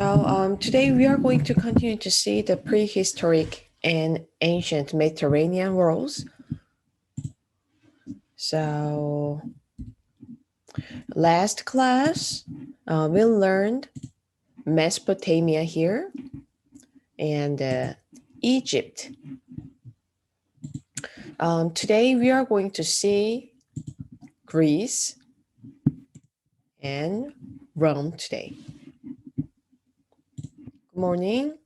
Today we are going to continue to see the prehistoric and ancient Mediterranean worlds. So, last class, we learned Mesopotamia here and Egypt. Today we are going to see Greece and Rome today. Good morning.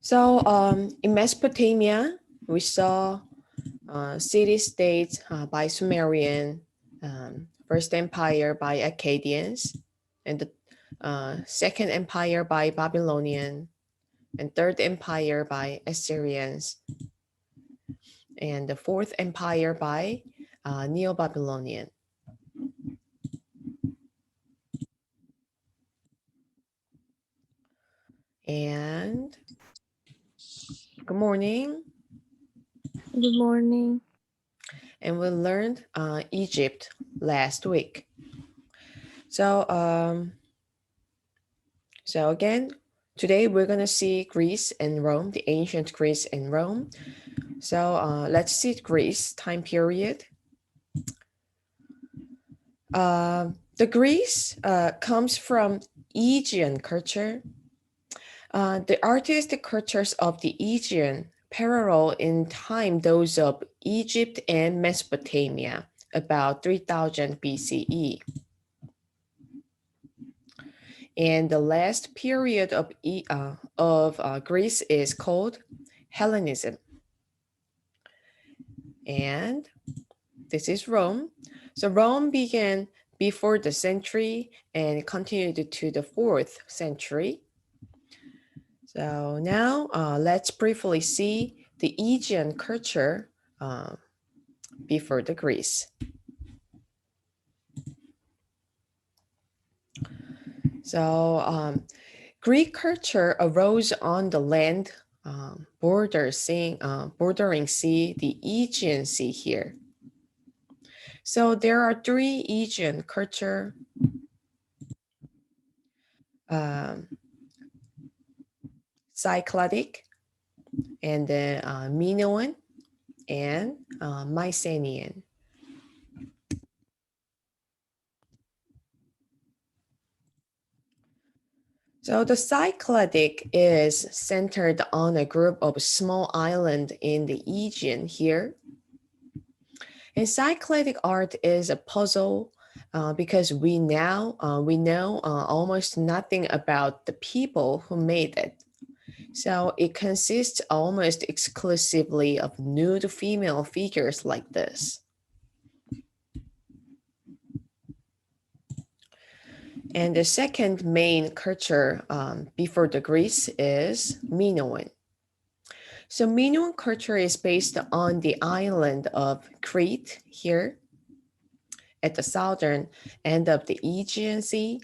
So in Mesopotamia, we saw city-states by Sumerian, First Empire by Akkadians, and the Second Empire by Babylonian, and Third Empire by Assyrians, and the Fourth Empire by Neo-Babylonian. And good morning. Good morning. And we learned Egypt last week. So again, today we're gonna see Greece and Rome, the ancient Greece and Rome. So let's see Greece time period. The Greece comes from Aegean culture. The artistic cultures of the Aegean parallel in time those of Egypt and Mesopotamia, about 3000 BCE. And the last period of Greece is called Hellenism. And this is Rome. So Rome began before the century and continued to the 4th century. So now let's briefly see the Aegean culture before the Greece. So Greek culture arose on the land bordering sea, the Aegean Sea here. So there are 3 Aegean culture. Cycladic, and then Minoan, and Mycenaean. So the Cycladic is centered on a group of small islands in the Aegean here. And Cycladic art is a puzzle because we know almost nothing about the people who made it. So it consists almost exclusively of nude female figures like this. And the second main culture before the Greece is Minoan. So Minoan culture is based on the island of Crete here at the southern end of the Aegean Sea.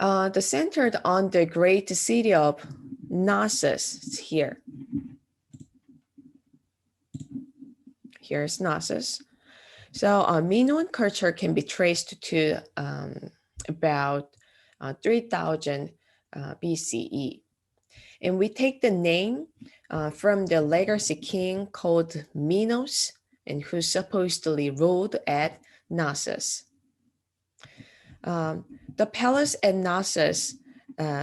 The centered on the great city of Knossos here. Here's Knossos. So Minoan culture can be traced to about 3000 BCE. And we take the name from the legacy king called Minos, and who supposedly ruled at Knossos. The palace at Knossos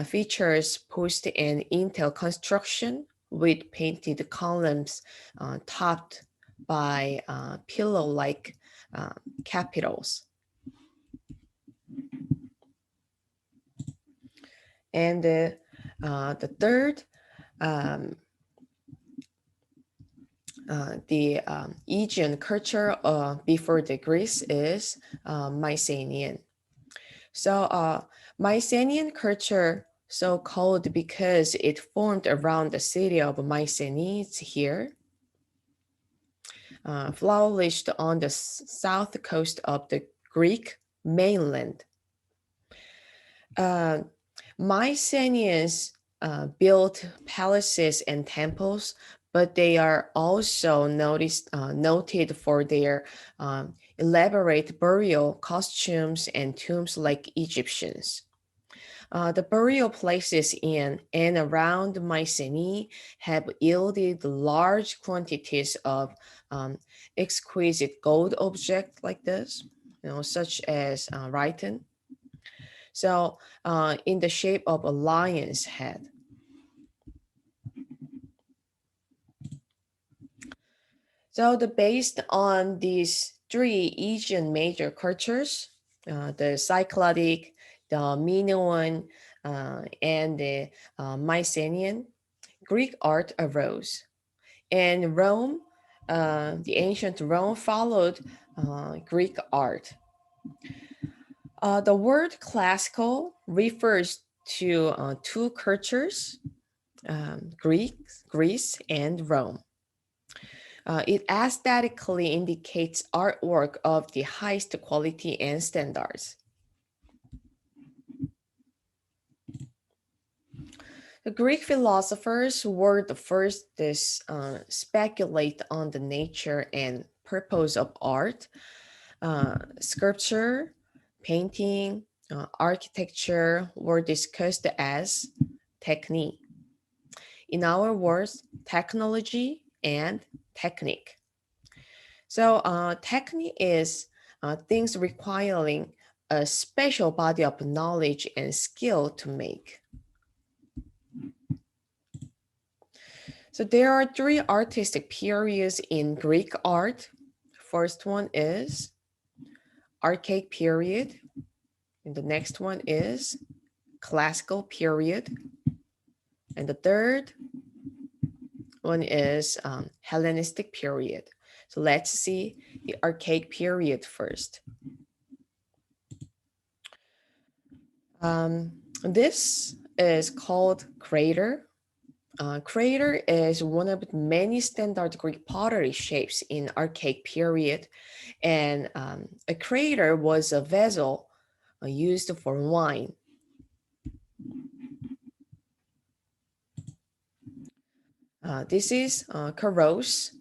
features post and intel construction with painted columns topped by pillow-like capitals. And the third, the Aegean culture before the Greece is Mycenaean. So Mycenaean culture, so called because it formed around the city of Mycenae here, flourished on the south coast of the Greek mainland. Mycenaeans built palaces and temples, but they are also noted for their elaborate burial costumes and tombs like Egyptians. The burial places in and around Mycenae have yielded large quantities of exquisite gold objects like this, such as rhyton. So, in the shape of a lion's head. So, based on these three Asian major cultures, the Cycladic, the Minoan, and the Mycenaean, Greek art arose. And Rome, the ancient Rome followed Greek art. The word classical refers to two cultures, Greece and Rome. It aesthetically indicates artwork of the highest quality and standards. The Greek philosophers were the first to speculate on the nature and purpose of art, sculpture, painting, architecture were discussed as technique. In our words, technology and technique. So technique is things requiring a special body of knowledge and skill to make. So there are three artistic periods in Greek art. First one is Archaic period, and the next one is Classical period, and the third one is Hellenistic period. So let's see the Archaic period first. This is called crater. Crater is one of the many standard Greek pottery shapes in Archaic period, and a crater was a vessel used for wine. This is Kairos.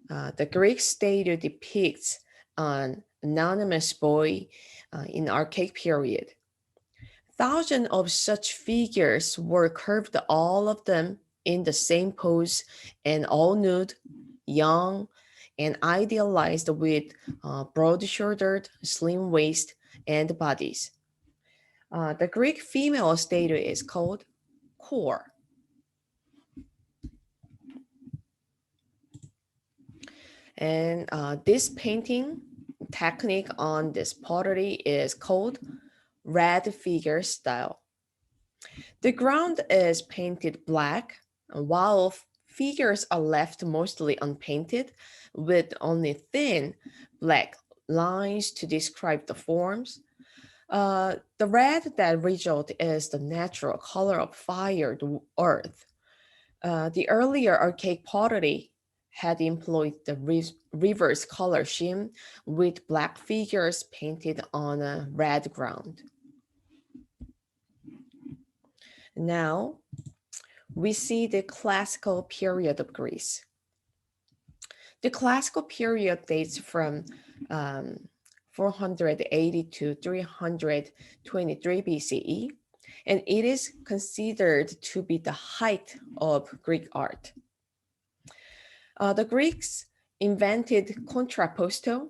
The Greek statue depicts an anonymous boy in Archaic period. Thousands of such figures were carved, all of them in the same pose and all nude, young, and idealized with broad-shouldered, slim waist and bodies. The Greek female statue is called Kore. And this painting technique on this pottery is called red figure style. The ground is painted black, while figures are left mostly unpainted with only thin black lines to describe the forms. The red that result is the natural color of fired earth. The earlier archaic pottery had employed the reverse color scheme with black figures painted on a red ground. Now, we see the classical period of Greece. The classical period dates from 480 to 323 BCE, and it is considered to be the height of Greek art. The Greeks invented contrapposto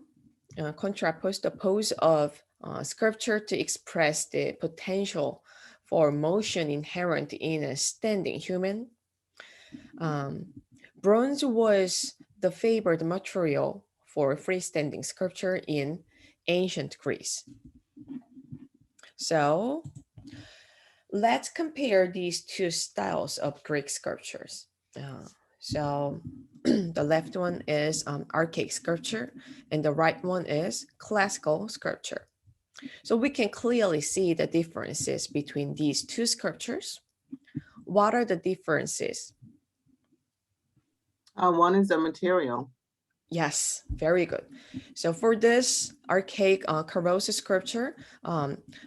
pose of sculpture to express the potential for motion inherent in a standing human. Bronze was the favored material for freestanding sculpture in ancient Greece. So let's compare these two styles of Greek sculptures. So the left one is archaic sculpture and the right one is classical sculpture. So we can clearly see the differences between these two sculptures. What are the differences? One is the material. Yes, very good. So for this archaic Kairos sculpture,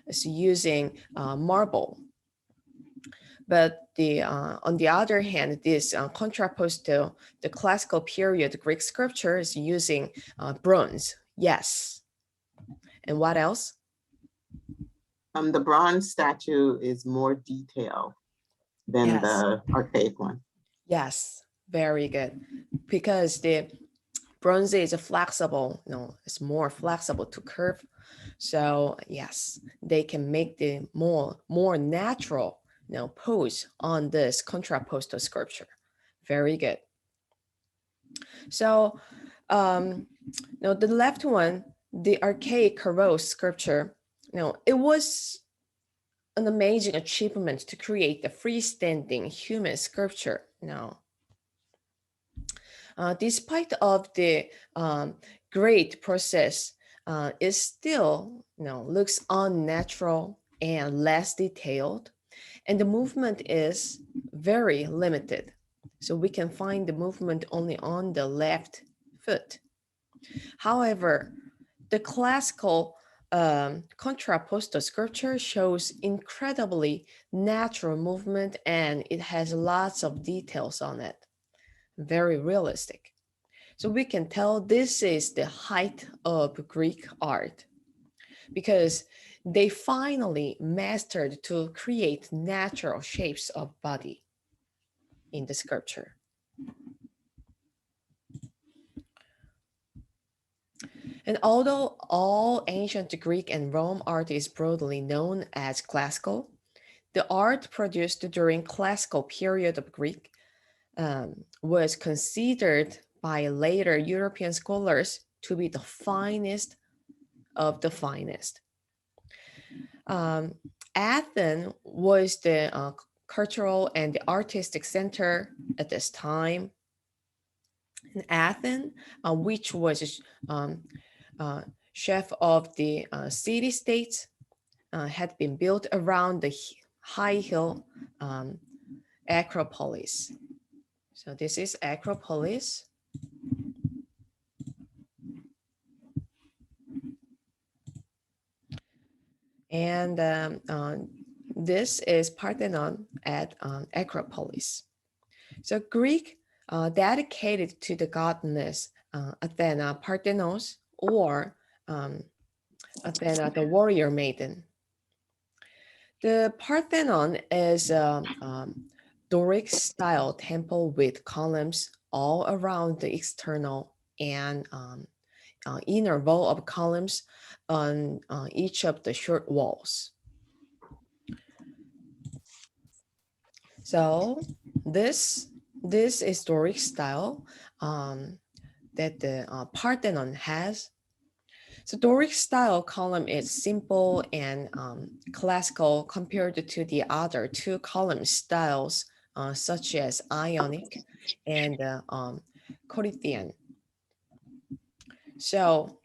it's using marble. But on the other hand, this contrast to the classical period Greek sculpture is using bronze. Yes. And what else? The bronze statue is more detailed than Yes. the archaic one. Yes, very good. Because the bronze is a flexible, it's more flexible to curve. So yes, they can make the more natural pose on this contrapposto sculpture. Very good. So now the left one, the archaic Corot sculpture, it was an amazing achievement to create the freestanding human sculpture. Despite of the great process, it still looks unnatural and less detailed, and the movement is very limited. So we can find the movement only on the left foot. However, the classical contrapposto sculpture shows incredibly natural movement, and it has lots of details on it. Very realistic. So we can tell this is the height of Greek art, because they finally mastered to create natural shapes of body in the sculpture. And although all ancient Greek and Rome art is broadly known as classical, the art produced during classical period of Greek was considered by later European scholars to be the finest of the finest. Athens was the cultural and the artistic center at this time. In Athens, which was chef of the city-states, had been built around the high hill Acropolis. So this is Acropolis. And this is Parthenon at Acropolis. So Greek dedicated to the goddess Athena Parthenos, or Athena the warrior maiden. The Parthenon is a Doric style temple with columns all around the external and inner wall of columns on each of the short walls. So this historic style that the Parthenon has. So Doric style column is simple and classical compared to the other two column styles such as Ionic and Corinthian. So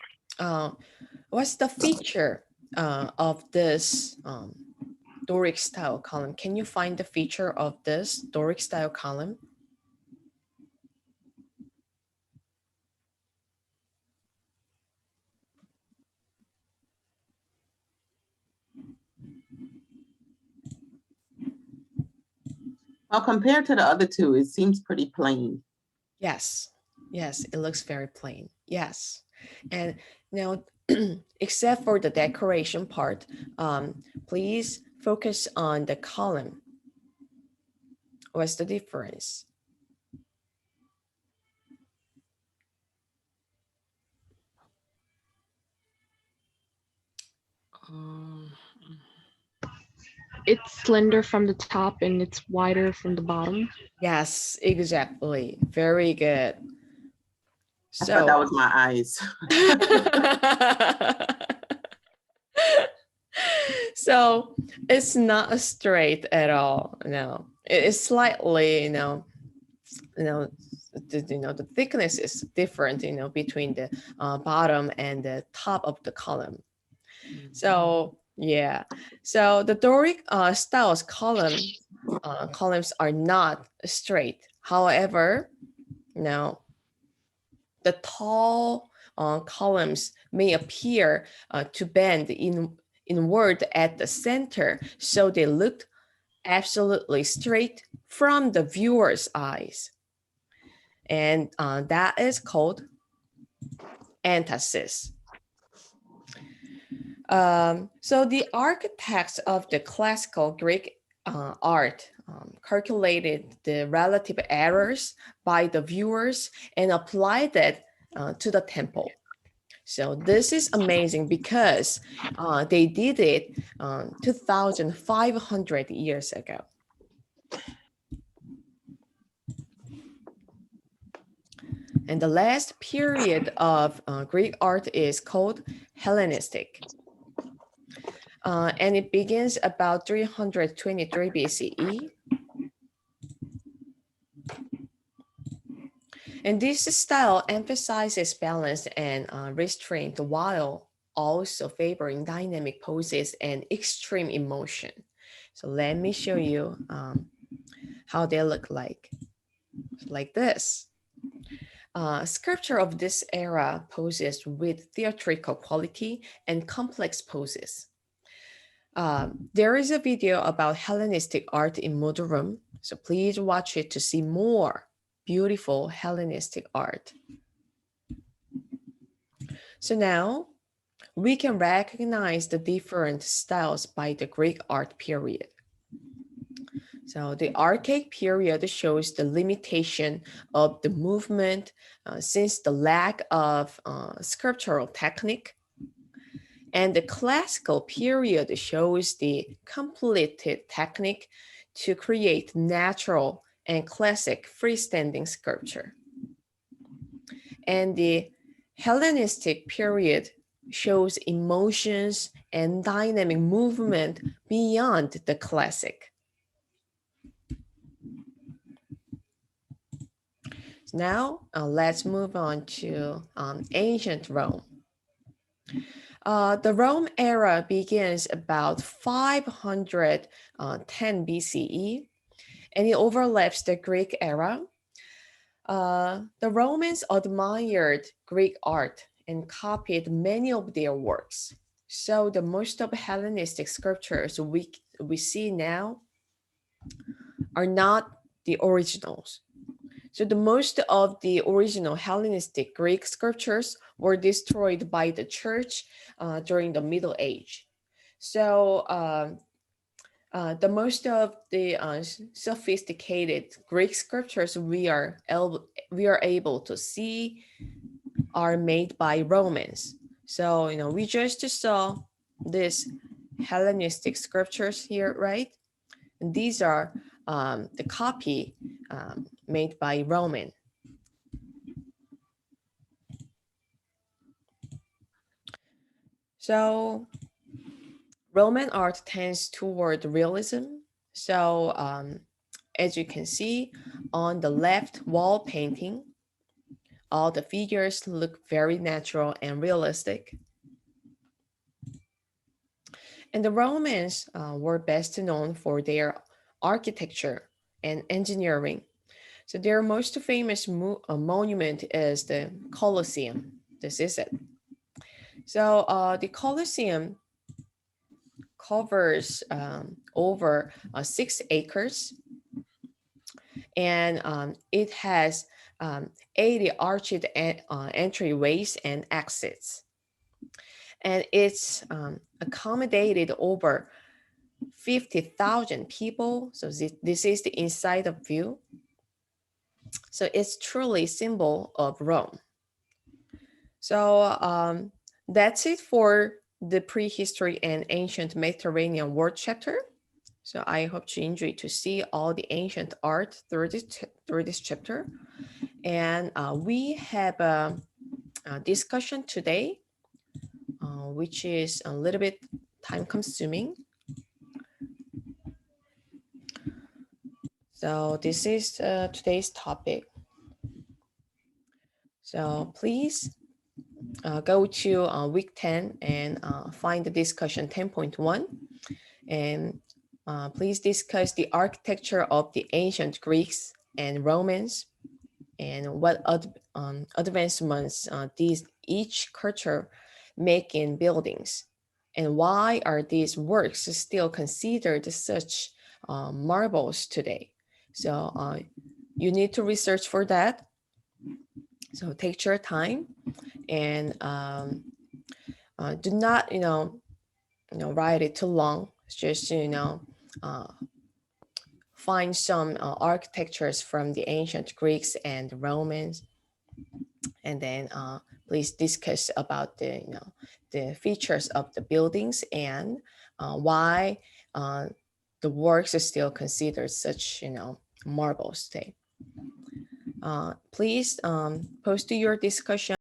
what's the feature of this Doric style column? Can you find the feature of this Doric style column? Well, compared to the other two, it seems pretty plain. Yes, it looks very plain. Yes, and now except for the decoration part, please focus on the column. What's the difference? It's slender from the top and it's wider from the bottom. Yes, exactly. Very good. I thought that was my eyes. So it's not straight at all. No, it is slightly, the thickness is different, between the bottom and the top of the column. So yeah, so the Doric styles columns are not straight. However, now the tall columns may appear to bend inward at the center, so they look Absolutely straight from the viewer's eyes. And that is called entasis. So the architects of the classical Greek art calculated the relative errors by the viewers and applied that to the temple. So this is amazing because they did it 2,500 years ago. And the last period of Greek art is called Hellenistic. And it begins about 323 BCE. And this style emphasizes balance and restraint while also favoring dynamic poses and extreme emotion. So let me show you how they look like this. Sculpture of this era poses with theatrical quality and complex poses. There is a video about Hellenistic art in Moodle Room, so please watch it to see more beautiful Hellenistic art. So now we can recognize the different styles by the Greek art period. So the archaic period shows the limitation of the movement since the lack of sculptural technique. And the classical period shows the completed technique to create natural and classic freestanding sculpture. And the Hellenistic period shows emotions and dynamic movement beyond the classic. Now, let's move on to ancient Rome. The Rome era begins about 510 BCE, and it overlaps the Greek era. The Romans admired Greek art and copied many of their works. So the most of Hellenistic sculptures we see now are not the originals. So the most of the original Hellenistic Greek sculptures were destroyed by the church during the Middle Age. So the most of the sophisticated Greek sculptures we are able to see are made by Romans. So we just saw this Hellenistic sculptures here, right? And these are the copy made by Roman. So Roman art tends toward realism. So as you can see on the left wall painting, all the figures look very natural and realistic. And the Romans were best known for their architecture and engineering. So their most famous monument is the Colosseum. This is it. So the Colosseum covers over 6 acres, and it has 80 arched entryways and exits. And it's accommodated over 50,000 people. So this is the inside of view. So it's truly a symbol of Rome. So that's it for the prehistory and ancient Mediterranean world chapter. So I hope you enjoyed to see all the ancient art through this chapter. And we have a discussion today, which is a little bit time consuming. So this is today's topic. So please go to week 10 and find the discussion 10.1. And please discuss the architecture of the ancient Greeks and Romans and what advancements each culture make in buildings. And why are these works still considered such marbles today. So you need to research for that. So take your time and do not, write it too long. It's just, find some architectures from the ancient Greeks and Romans, and then please discuss about the features of the buildings and why the works are still considered such marbles today. Please post your discussion